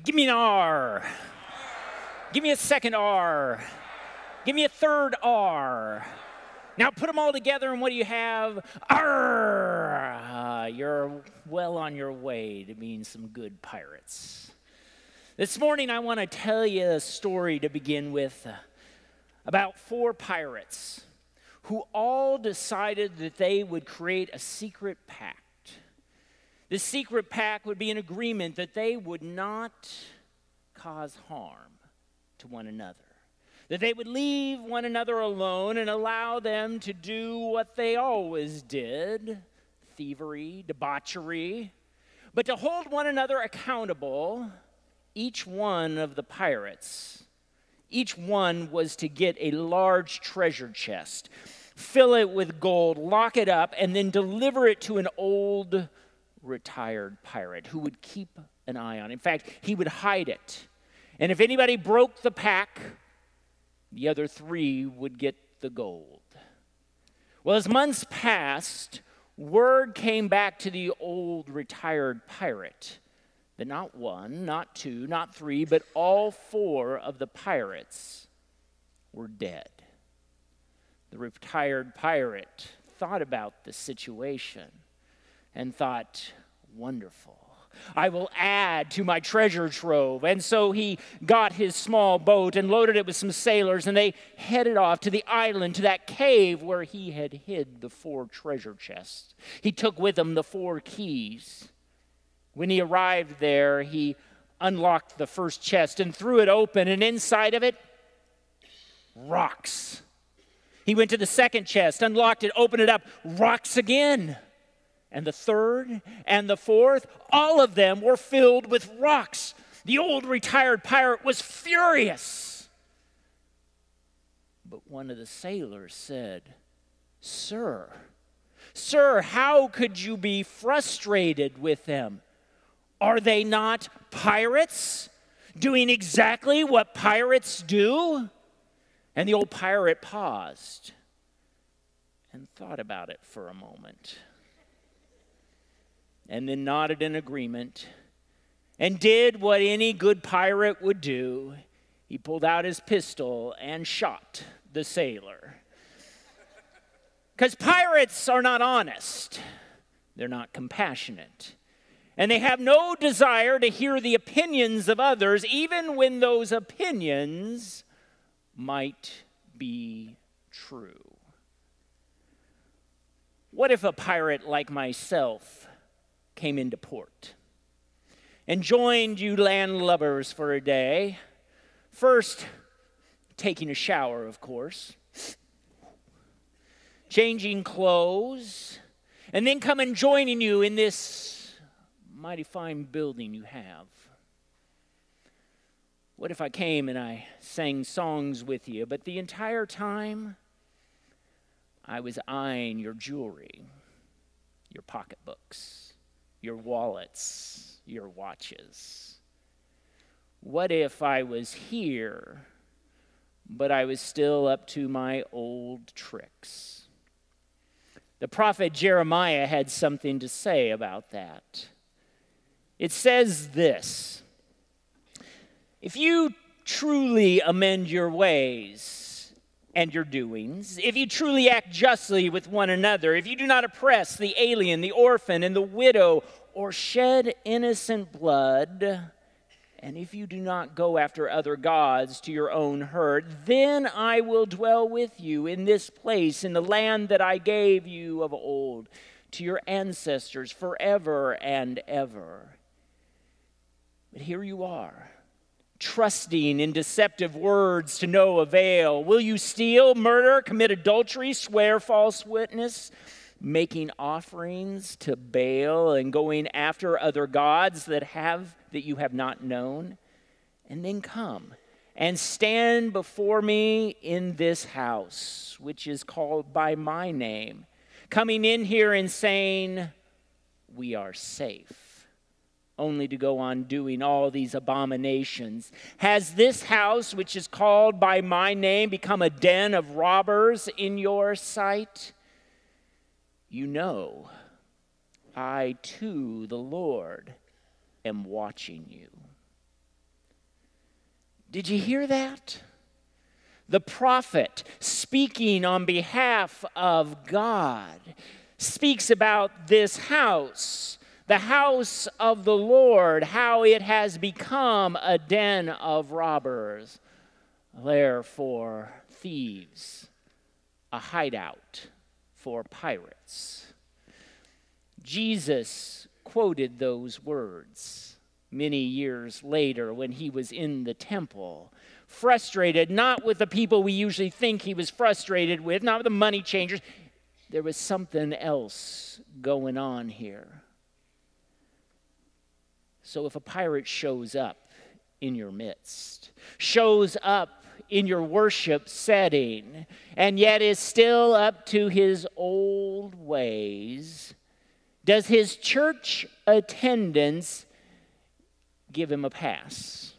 Give me an R. Give me a second R. Give me a third R. Now put them all together, and what do you have? R. You're well on your way to being some good pirates. This morning, I want to tell you a story to begin with about 4 pirates who all decided that they would create a secret pact. This secret pact would be an agreement that they would not cause harm to one another, that they would leave one another alone and allow them to do what they always did, thievery, debauchery, but to hold one another accountable. Each one of the pirates, each one was to get a large treasure chest, fill it with gold, lock it up, and then deliver it to an old retired pirate who would keep an eye on it. In fact, he would hide it. And if anybody broke the pact, the other 3 would get the gold. Well, as months passed, word came back to the old retired pirate that not 1, not 2, not 3, but all 4 of the pirates were dead. The retired pirate thought about the situation and thought, wonderful. I will add to my treasure trove. And so he got his small boat and loaded it with some sailors, and they headed off to the island, to that cave where he had hid the 4 treasure chests. He took with him the 4 keys. When he arrived there, he unlocked the first chest and threw it open, and inside of it, rocks. He went to the second chest, unlocked it, opened it up, rocks again. And the third and the fourth, all of them were filled with rocks. The old retired pirate was furious. But one of the sailors said, Sir, how could you be frustrated with them? Are they not pirates, doing exactly what pirates do? And the old pirate paused and thought about it for a moment, and then nodded in agreement and did what any good pirate would do. He pulled out his pistol and shot the sailor. Because pirates are not honest. They're not compassionate. And they have no desire to hear the opinions of others, even when those opinions might be true. What if a pirate like myself came into port and joined you landlubbers for a day? First, taking a shower, of course, changing clothes, and then come and joining you in this mighty fine building you have. What if I came and I sang songs with you, but the entire time I was eyeing your jewelry, your pocketbooks, your wallets, your watches? What if I was here, but I was still up to my old tricks? The prophet Jeremiah had something to say about that. It says this: if you truly amend your ways and your doings, if you truly act justly with one another, if you do not oppress the alien, the orphan, and the widow, or shed innocent blood, and if you do not go after other gods to your own hurt, then I will dwell with you in this place, in the land that I gave you of old, to your ancestors forever and ever. But here you are, trusting in deceptive words to no avail. Will you steal, murder, commit adultery, swear false witness, making offerings to Baal and going after other gods that you have not known? And then come and stand before me in this house, which is called by my name, coming in here and saying, we are safe, only to go on doing all these abominations. Has this house, which is called by my name, become a den of robbers in your sight? You know, I too, the Lord, am watching you. Did you hear that? The prophet, speaking on behalf of God, speaks about this house, the house of the Lord, how it has become a den of robbers, a lair for thieves, a hideout for pirates. Jesus quoted those words many years later when he was in the temple, frustrated, not with the people we usually think he was frustrated with, not with the money changers. There was something else going on here. So if a pirate shows up in your midst, shows up in your worship setting, and yet is still up to his old ways, does his church attendance give him a pass?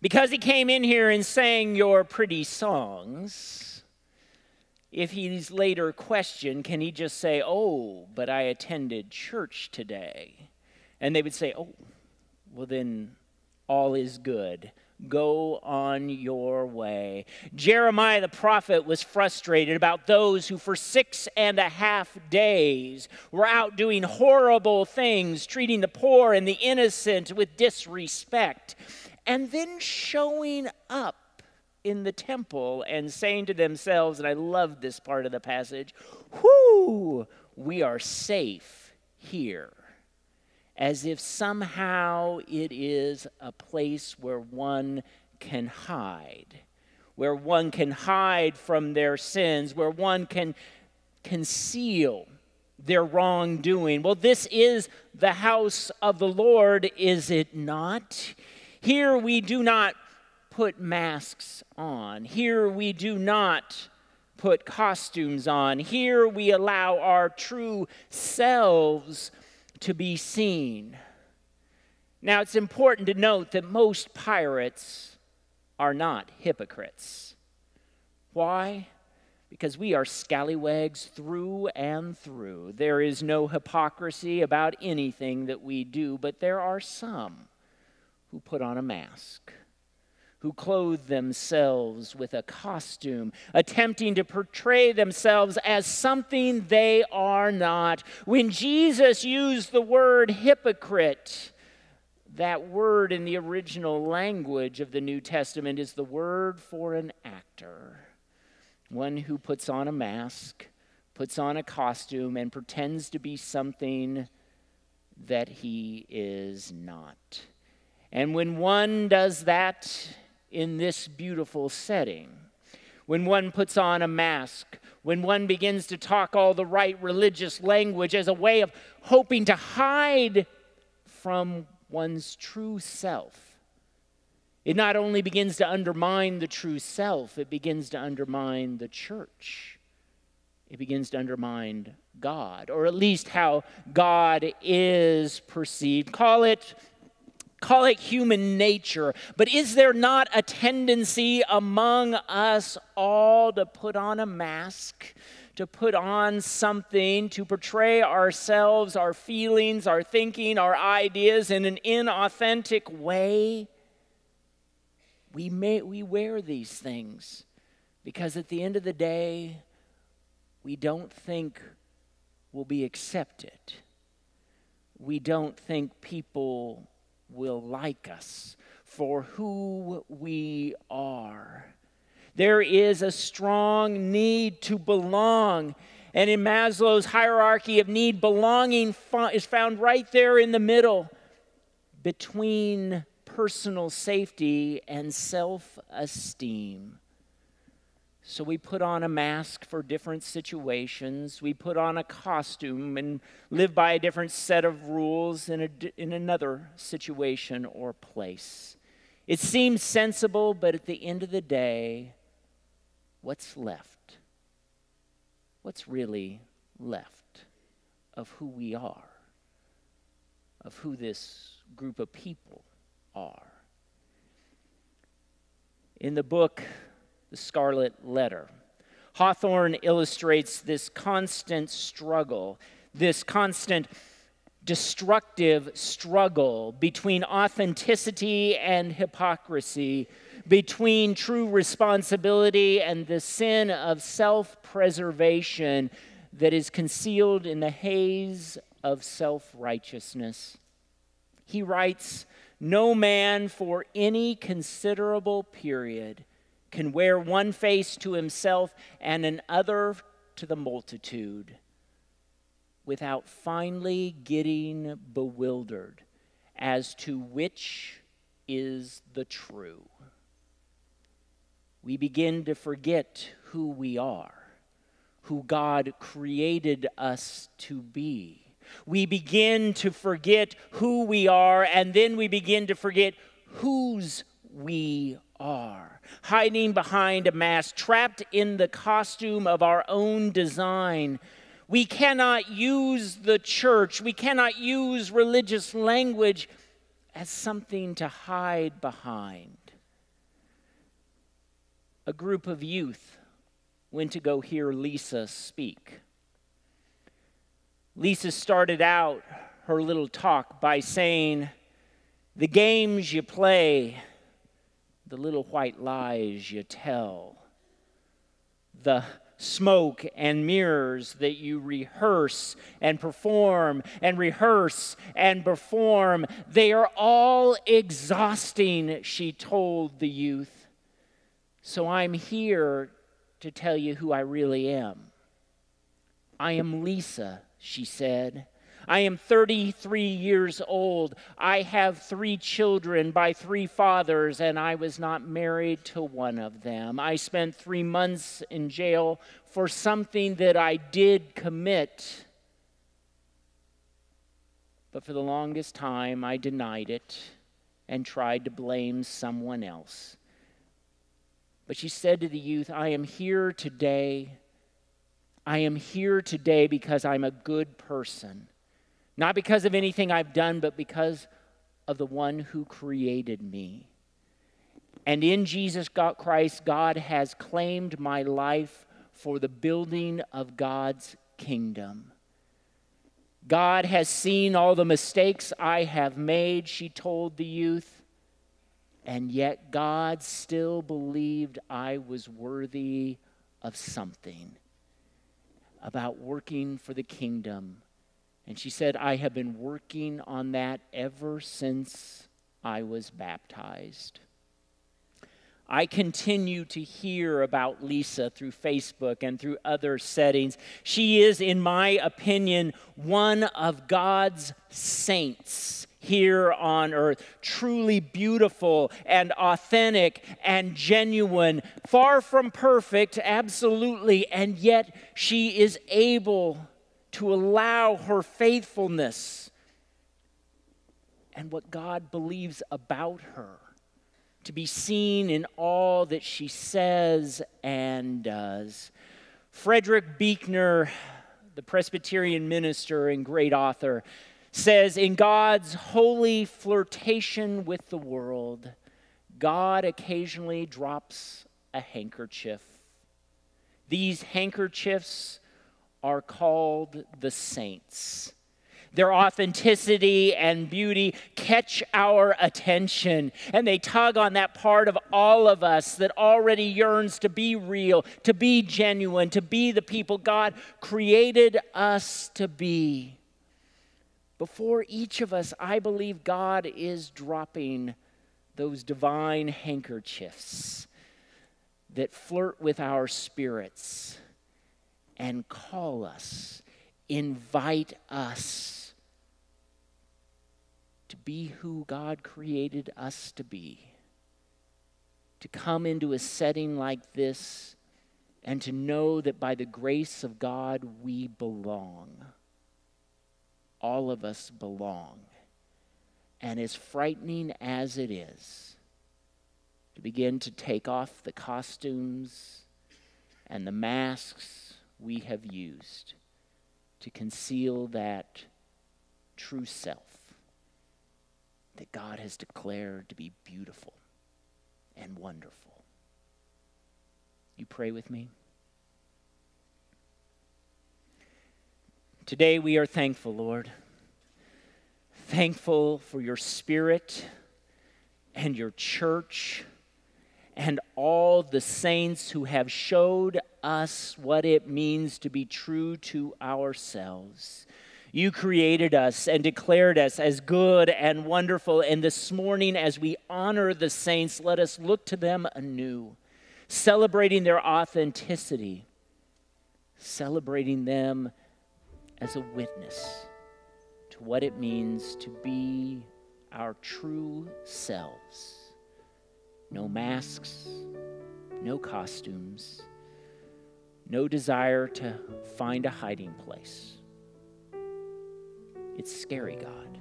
Because he came in here and sang your pretty songs, if he's later questioned, can he just say, "Oh, but I attended church today"? And they would say, "Oh, well then all is good. Go on your way." Jeremiah the prophet was frustrated about those who for 6.5 days were out doing horrible things, treating the poor and the innocent with disrespect, and then showing up in the temple and saying to themselves, and I love this part of the passage, "Whoo, we are safe here." As if somehow it is a place where one can hide from their sins, where one can conceal their wrongdoing. Well, this is the house of the Lord, is it not? Here we do not put masks on. Here we do not put costumes on. Here we allow our true selves to be seen. Now, it's important to note that most pirates are not hypocrites. Why? Because we are scallywags through and through. There is no hypocrisy about anything that we do, but there are some who put on a mask, who clothe themselves with a costume, attempting to portray themselves as something they are not. When Jesus used the word hypocrite, that word in the original language of the New Testament is the word for an actor, one who puts on a mask, puts on a costume, and pretends to be something that he is not. And when one does that in this beautiful setting, when one puts on a mask, when one begins to talk all the right religious language as a way of hoping to hide from one's true self, it not only begins to undermine the true self, it begins to undermine the church. It begins to undermine God, or at least how God is perceived. Call it human nature, but is there not a tendency among us all to put on a mask, to put on something, to portray ourselves, our feelings, our thinking, our ideas in an inauthentic way? We wear these things because at the end of the day, we don't think we'll be accepted. We don't think people will like us for who we are. There is a strong need to belong. And in Maslow's hierarchy of need, belonging is found right there in the middle between personal safety and self-esteem. So we put on a mask for different situations. We put on a costume and live by a different set of rules in another situation or place. It seems sensible, but at the end of the day, what's left? What's really left of who we are, of who this group of people are? In the book, The Scarlet Letter, Hawthorne illustrates this constant struggle, this constant destructive struggle between authenticity and hypocrisy, between true responsibility and the sin of self-preservation that is concealed in the haze of self-righteousness. He writes, "No man for any considerable period can wear one face to himself and another to the multitude without finally getting bewildered as to which is the true." We begin to forget who we are, who God created us to be. We begin to forget who we are, and then we begin to forget whose we are. Hiding behind a mask, trapped in the costume of our own design. We cannot use the church, we cannot use religious language as something to hide behind. A group of youth went to go hear Lisa speak. Lisa started out her little talk by saying, "The games you play, the little white lies you tell, the smoke and mirrors that you rehearse and perform and rehearse and perform, they are all exhausting," she told the youth. "So I'm here to tell you who I really am. I am Lisa," she said. "I am 33 years old. I have 3 children by 3 fathers, and I was not married to one of them. I spent 3 months in jail for something that I did commit. But for the longest time, I denied it and tried to blame someone else. But she said to the youth, I am here today because I'm a good person. Not because of anything I've done, but because of the one who created me. And in Jesus Christ, God has claimed my life for the building of God's kingdom. God has seen all the mistakes I have made," she told the youth, "and yet God still believed I was worthy of something about working for the kingdom. And she said, I have been working on that ever since I was baptized." I continue to hear about Lisa through Facebook and through other settings. She is, in my opinion, one of God's saints here on earth. Truly beautiful and authentic and genuine. Far from perfect, absolutely. And yet she is able to allow her faithfulness and what God believes about her to be seen in all that she says and does. Frederick Buechner, the Presbyterian minister and great author, says, in God's holy flirtation with the world, God occasionally drops a handkerchief. These handkerchiefs are called the saints. Their authenticity and beauty catch our attention, and they tug on that part of all of us that already yearns to be real, to be genuine, to be the people God created us to be. Before each of us, I believe God is dropping those divine handkerchiefs that flirt with our spirits and call us, invite us to be who God created us to be, to come into a setting like this and to know that by the grace of God we belong. All of us belong. And as frightening as it is, to begin to take off the costumes and the masks we have used to conceal that true self that God has declared to be beautiful and wonderful. You pray with me? Today we are thankful, Lord, thankful for your Spirit and your church and all the saints who have showed us what it means to be true to ourselves. You created us and declared us as good and wonderful, and this morning as we honor the saints, let us look to them anew, celebrating their authenticity, celebrating them as a witness to what it means to be our true selves. No masks, no costumes, no desire to find a hiding place. It's scary, God,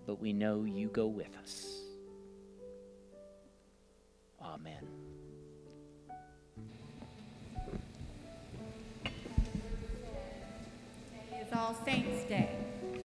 but we know you go with us. Amen. Today is All Saints' Day.